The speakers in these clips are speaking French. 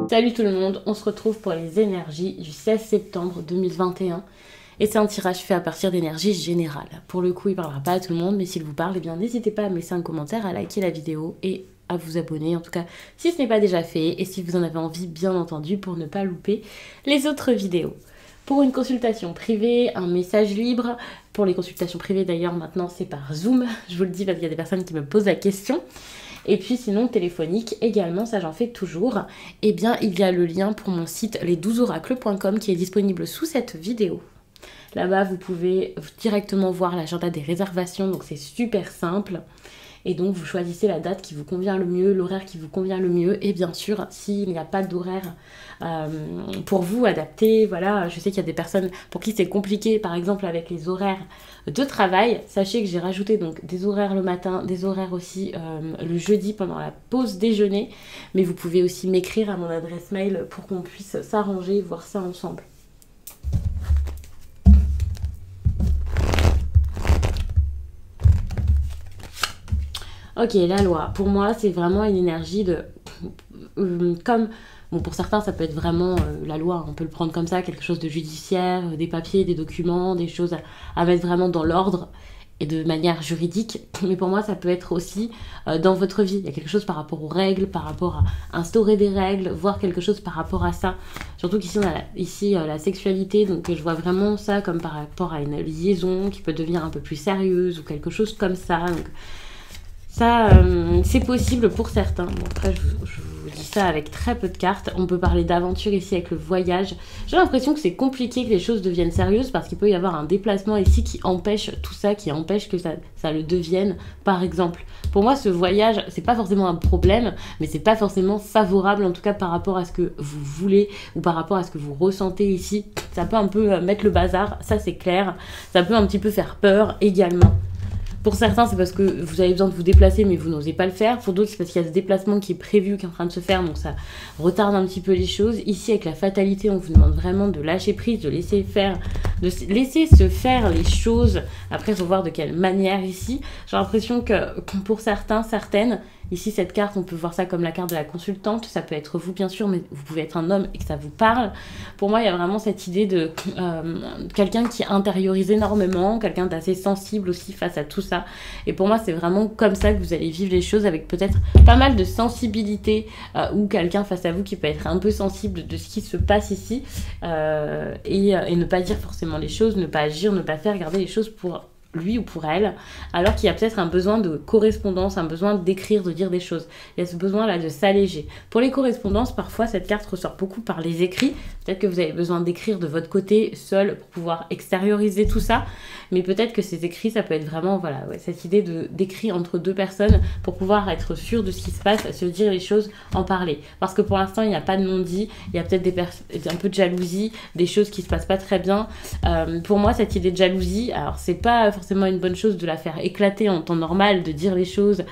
Salut tout le monde, on se retrouve pour les énergies du 16 septembre 2021 et c'est un tirage fait à partir d'énergie générale. Pour le coup, il ne parlera pas à tout le monde, mais s'il vous parle, eh bien n'hésitez pas à me laisser un commentaire, à liker la vidéo et à vous abonner, en tout cas si ce n'est pas déjà fait et si vous en avez envie, bien entendu, pour ne pas louper les autres vidéos. Pour une consultation privée, un message libre, pour les consultations privées d'ailleurs maintenant c'est par Zoom, je vous le dis parce qu'il y a des personnes qui me posent la question. Et puis sinon téléphonique également, ça j'en fais toujours. Eh bien il y a le lien pour mon site les12oracles.com qui est disponible sous cette vidéo. Là-bas vous pouvez directement voir l'agenda des réservations, donc c'est super simple. Et donc vous choisissez la date qui vous convient le mieux, l'horaire qui vous convient le mieux. Et bien sûr, s'il n'y a pas d'horaire pour vous adapté, voilà, je sais qu'il y a des personnes pour qui c'est compliqué, par exemple avec les horaires de travail. Sachez que j'ai rajouté donc des horaires le matin, des horaires aussi le jeudi pendant la pause déjeuner. Mais vous pouvez aussi m'écrire à mon adresse mail pour qu'on puisse s'arranger, voir ça ensemble. Ok, la loi, pour moi, c'est vraiment une énergie de... comme... Bon, pour certains, ça peut être vraiment la loi, on peut le prendre comme ça, quelque chose de judiciaire, des papiers, des documents, des choses à mettre vraiment dans l'ordre et de manière juridique. Mais pour moi, ça peut être aussi dans votre vie. Il y a quelque chose par rapport aux règles, par rapport à instaurer des règles, voir quelque chose par rapport à ça. Surtout qu'ici, on a la sexualité, donc je vois vraiment ça comme par rapport à une liaison qui peut devenir un peu plus sérieuse ou quelque chose comme ça. Donc, ça, c'est possible pour certains. Bon, après, je vous dis ça avec très peu de cartes. On peut parler d'aventure ici avec le voyage. J'ai l'impression que c'est compliqué que les choses deviennent sérieuses parce qu'il peut y avoir un déplacement ici qui empêche tout ça, qui empêche que ça le devienne, par exemple. Pour moi, ce voyage, c'est pas forcément un problème, mais c'est pas forcément favorable, en tout cas par rapport à ce que vous voulez ou par rapport à ce que vous ressentez ici. Ça peut un peu mettre le bazar, ça c'est clair. Ça peut un petit peu faire peur également. Pour certains, c'est parce que vous avez besoin de vous déplacer, mais vous n'osez pas le faire. Pour d'autres, c'est parce qu'il y a ce déplacement qui est prévu, qui est en train de se faire, donc ça retarde un petit peu les choses. Ici, avec la fatalité, on vous demande vraiment de lâcher prise, de laisser faire, de laisser se faire les choses. Après, il faut voir de quelle manière ici. J'ai l'impression que pour certains, certaines, ici, cette carte, on peut voir ça comme la carte de la consultante. Ça peut être vous, bien sûr, mais vous pouvez être un homme et que ça vous parle. Pour moi, il y a vraiment cette idée de quelqu'un qui intériorise énormément, quelqu'un d'assez sensible aussi face à tout ça. Et pour moi, c'est vraiment comme ça que vous allez vivre les choses, avec peut-être pas mal de sensibilité ou quelqu'un face à vous qui peut être un peu sensible de ce qui se passe ici et ne pas dire forcément les choses, ne pas agir, ne pas faire, garder les choses pour lui ou pour elle, alors qu'il y a peut-être un besoin de correspondance, un besoin d'écrire, de dire des choses. Il y a ce besoin-là de s'alléger. Pour les correspondances, parfois, cette carte ressort beaucoup par les écrits. Peut-être que vous avez besoin d'écrire de votre côté, seul, pour pouvoir extérioriser tout ça. Mais peut-être que ces écrits, ça peut être vraiment, voilà, ouais, cette idée d'écrit entre deux personnes pour pouvoir être sûr de ce qui se passe, se dire les choses, en parler. Parce que pour l'instant, il n'y a pas de non-dit. Il y a peut-être un peu de jalousie, des choses qui se passent pas très bien. Pour moi, cette idée de jalousie, alors c'est pas forcément une bonne chose de la faire éclater en temps normal, de dire les choses,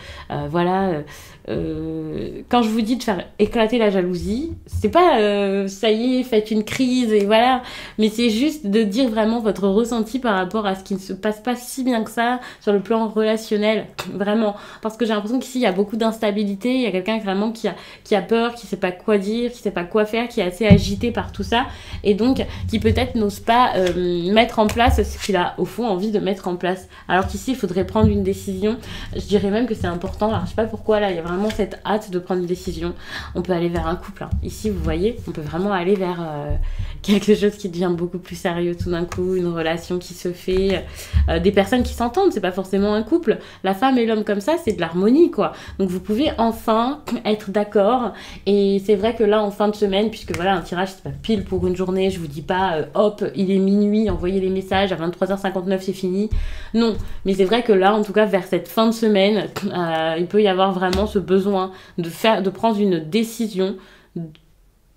voilà. Quand je vous dis de faire éclater la jalousie, c'est pas ça y est, faites une crise et voilà, mais c'est juste de dire vraiment votre ressenti par rapport à ce qui ne se passe pas si bien que ça sur le plan relationnel, vraiment, parce que j'ai l'impression qu'ici il y a beaucoup d'instabilité, il y a quelqu'un vraiment qui a peur, qui sait pas quoi dire, qui sait pas quoi faire, qui est assez agité par tout ça et donc qui peut-être n'ose pas mettre en place ce qu'il a au fond envie de mettre en place, alors qu'ici il faudrait prendre une décision. Je dirais même que c'est important. Alors je sais pas pourquoi là il y a vraiment cette hâte de prendre une décision. On peut aller vers un couple, hein. Ici vous voyez, on peut vraiment aller vers quelque chose qui devient beaucoup plus sérieux tout d'un coup, une relation qui se fait, des personnes qui s'entendent. C'est pas forcément un couple, la femme et l'homme comme ça, c'est de l'harmonie quoi. Donc vous pouvez enfin être d'accord. Et c'est vrai que là en fin de semaine, puisque voilà, un tirage c'est pas pile pour une journée, je vous dis pas hop il est minuit, envoyez les messages à 23h59 c'est fini, non, mais c'est vrai que là en tout cas vers cette fin de semaine il peut y avoir vraiment ce besoin de prendre une décision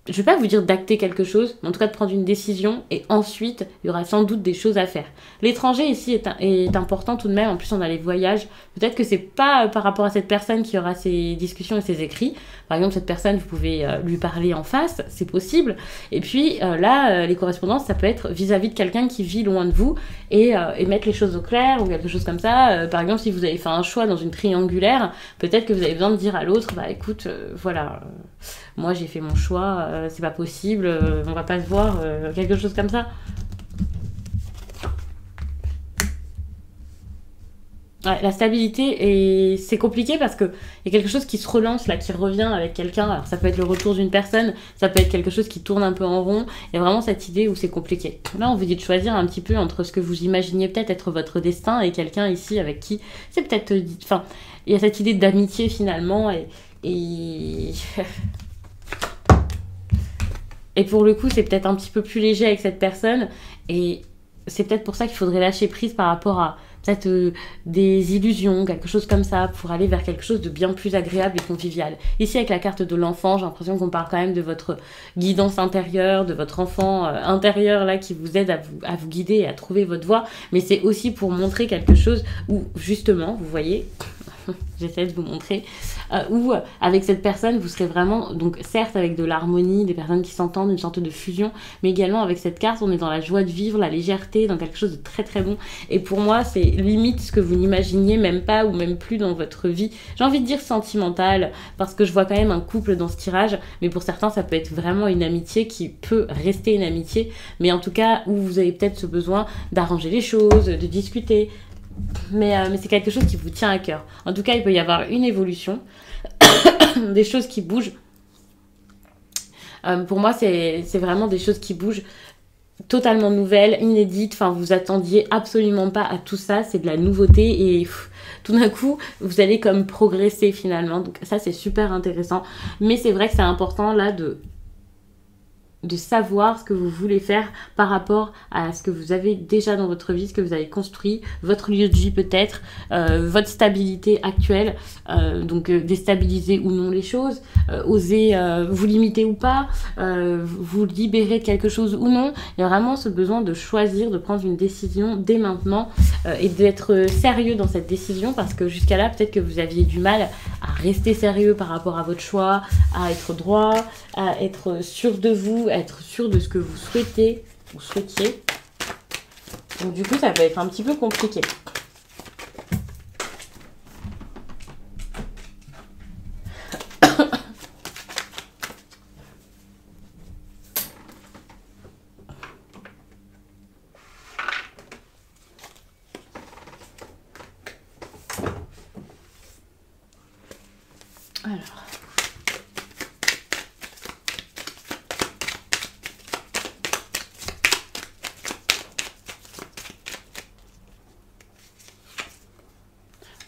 je vais pas vous dire d'acter quelque chose, mais en tout cas de prendre une décision et ensuite il y aura sans doute des choses à faire. L'étranger ici est important tout de même, en plus on a les voyages, peut-être que c'est pas par rapport à cette personne qui aura ces discussions et ces écrits, par exemple cette personne vous pouvez lui parler en face, c'est possible, et puis là les correspondances ça peut être vis-à-vis de quelqu'un qui vit loin de vous et mettre les choses au clair ou quelque chose comme ça, par exemple si vous avez fait un choix dans une triangulaire, peut-être que vous avez besoin de dire à l'autre, bah écoute, voilà... moi j'ai fait mon choix, c'est pas possible, on va pas se voir, quelque chose comme ça. Ouais, la stabilité, et c'est compliqué parce qu'il y a quelque chose qui se relance là, qui revient avec quelqu'un. Alors ça peut être le retour d'une personne, ça peut être quelque chose qui tourne un peu en rond. Il y a vraiment cette idée où c'est compliqué. Là on vous dit de choisir un petit peu entre ce que vous imaginiez peut-être être votre destin et quelqu'un ici avec qui c'est peut-être... Enfin, il y a cette idée d'amitié finalement et... Et pour le coup, c'est peut-être un petit peu plus léger avec cette personne. Et c'est peut-être pour ça qu'il faudrait lâcher prise par rapport à peut-être des illusions, quelque chose comme ça, pour aller vers quelque chose de bien plus agréable et convivial. Ici, avec la carte de l'enfant, j'ai l'impression qu'on parle quand même de votre guidance intérieure, de votre enfant intérieur là qui vous aide à vous guider et à trouver votre voie. Mais c'est aussi pour montrer quelque chose où, justement, vous voyez... j'essaie de vous montrer, où avec cette personne, vous serez vraiment, donc certes avec de l'harmonie, des personnes qui s'entendent, une sorte de fusion, mais également avec cette carte, on est dans la joie de vivre, la légèreté, dans quelque chose de très très bon. Et pour moi, c'est limite ce que vous n'imaginiez même pas ou même plus dans votre vie. J'ai envie de dire sentimentale, parce que je vois quand même un couple dans ce tirage, mais pour certains, ça peut être vraiment une amitié qui peut rester une amitié, mais en tout cas, où vous avez peut-être ce besoin d'arranger les choses, de discuter, mais c'est quelque chose qui vous tient à cœur. En tout cas, il peut y avoir une évolution, des choses qui bougent. Pour moi, c'est vraiment des choses qui bougent, totalement nouvelles, inédites. Enfin, vous attendiez absolument pas à tout ça. C'est de la nouveauté et tout d'un coup, vous allez comme progresser finalement. Donc ça, c'est super intéressant. Mais c'est vrai que c'est important là de savoir ce que vous voulez faire par rapport à ce que vous avez déjà dans votre vie, ce que vous avez construit, votre lieu de vie peut-être, votre stabilité actuelle, donc déstabiliser ou non les choses, oser vous limiter ou pas, vous libérer de quelque chose ou non. Il y a vraiment ce besoin de choisir, de prendre une décision dès maintenant et d'être sérieux dans cette décision parce que jusqu'à là, peut-être que vous aviez du mal à rester sérieux par rapport à votre choix, à être droit, à être sûr de vous, à être sûr de ce que vous souhaitez ou souhaitiez. Donc du coup, ça peut être un petit peu compliqué. Alors...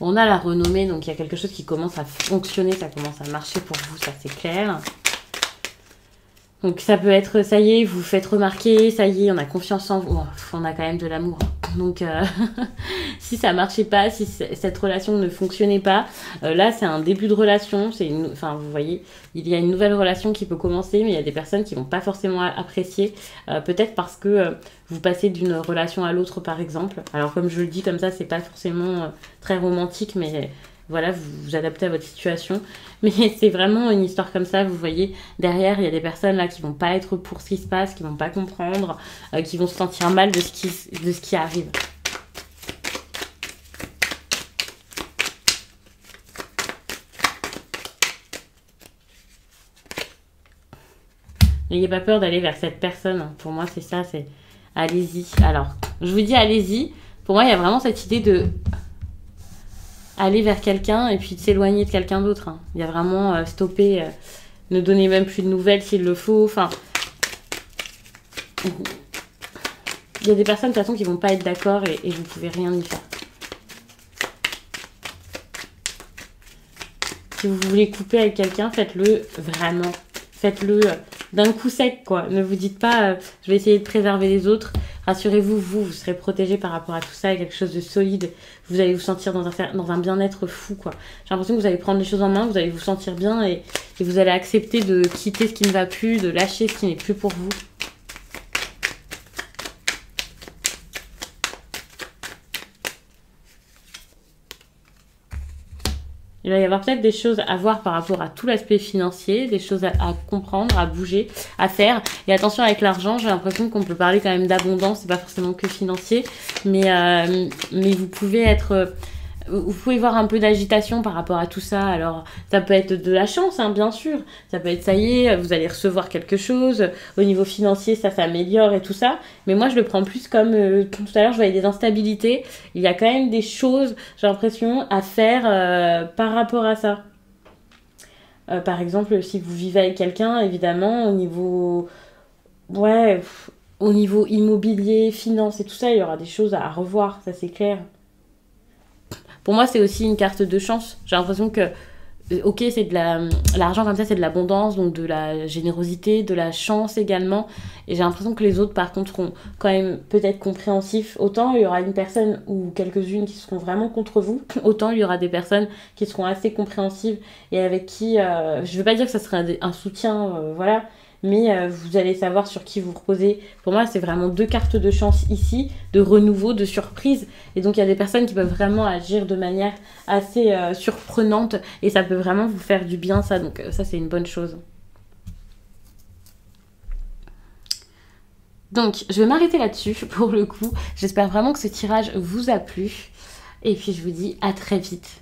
on a la renommée, donc il y a quelque chose qui commence à fonctionner, ça commence à marcher pour vous, ça c'est clair. Donc ça peut être, ça y est, vous faites remarquer, ça y est, on a confiance en vous, on a quand même de l'amour. Donc si ça marchait pas, si cette relation ne fonctionnait pas, là c'est un début de relation, enfin vous voyez, il y a une nouvelle relation qui peut commencer, mais il y a des personnes qui vont pas forcément apprécier, peut-être parce que vous passez d'une relation à l'autre par exemple. Alors comme je le dis comme ça, c'est pas forcément très romantique, mais voilà, vous vous adaptez à votre situation. Mais c'est vraiment une histoire comme ça, vous voyez. Derrière, il y a des personnes là qui vont pas être pour ce qui se passe, qui vont pas comprendre, qui vont se sentir mal de ce qui arrive. N'ayez pas peur d'aller vers cette personne. Pour moi, c'est ça, c'est allez-y. Alors, je vous dis allez-y. Pour moi, il y a vraiment cette idée de... aller vers quelqu'un et puis de s'éloigner de quelqu'un d'autre. Hein. Il y a vraiment stopper, ne donner même plus de nouvelles s'il le faut. Enfin, il y a des personnes de toute façon qui vont pas être d'accord et vous pouvez rien y faire. Si vous voulez couper avec quelqu'un, faites-le vraiment. Faites-le d'un coup sec, quoi. Ne vous dites pas, je vais essayer de préserver les autres. rassurez-vous, vous serez protégé par rapport à tout ça, et quelque chose de solide. Vous allez vous sentir dans un bien-être fou, quoi. J'ai l'impression que vous allez prendre les choses en main, vous allez vous sentir bien et vous allez accepter de quitter ce qui ne va plus, de lâcher ce qui n'est plus pour vous. Il va y avoir peut-être des choses à voir par rapport à tout l'aspect financier, des choses à comprendre, à bouger, à faire. Et attention avec l'argent, j'ai l'impression qu'on peut parler quand même d'abondance, c'est pas forcément que financier, mais vous pouvez être... Vous pouvez voir un peu d'agitation par rapport à tout ça. Alors, ça peut être de la chance, hein, bien sûr. Ça peut être, ça y est, vous allez recevoir quelque chose. Au niveau financier, ça s'améliore et tout ça. Mais moi, je le prends plus comme... tout à l'heure, je voyais des instabilités. Il y a quand même des choses, j'ai l'impression, à faire par rapport à ça. Par exemple, si vous vivez avec quelqu'un, évidemment, au niveau... Ouais, au niveau immobilier, finance et tout ça, il y aura des choses à revoir, ça c'est clair. Pour moi, c'est aussi une carte de chance. J'ai l'impression que, ok, c'est de l'argent comme ça, c'est de l'abondance, donc de la générosité, de la chance également. Et j'ai l'impression que les autres, par contre, seront quand même peut-être compréhensifs. Autant il y aura une personne ou quelques-unes qui seront vraiment contre vous, autant il y aura des personnes qui seront assez compréhensives et avec qui, je ne veux pas dire que ça sera un soutien, voilà. Mais vous allez savoir sur qui vous reposez. Pour moi, c'est vraiment 2 cartes de chance ici, de renouveau, de surprise. Et donc, il y a des personnes qui peuvent vraiment agir de manière assez surprenante. Et ça peut vraiment vous faire du bien, ça. Donc, ça, c'est une bonne chose. Donc, je vais m'arrêter là-dessus, pour le coup. J'espère vraiment que ce tirage vous a plu. Et puis, je vous dis à très vite.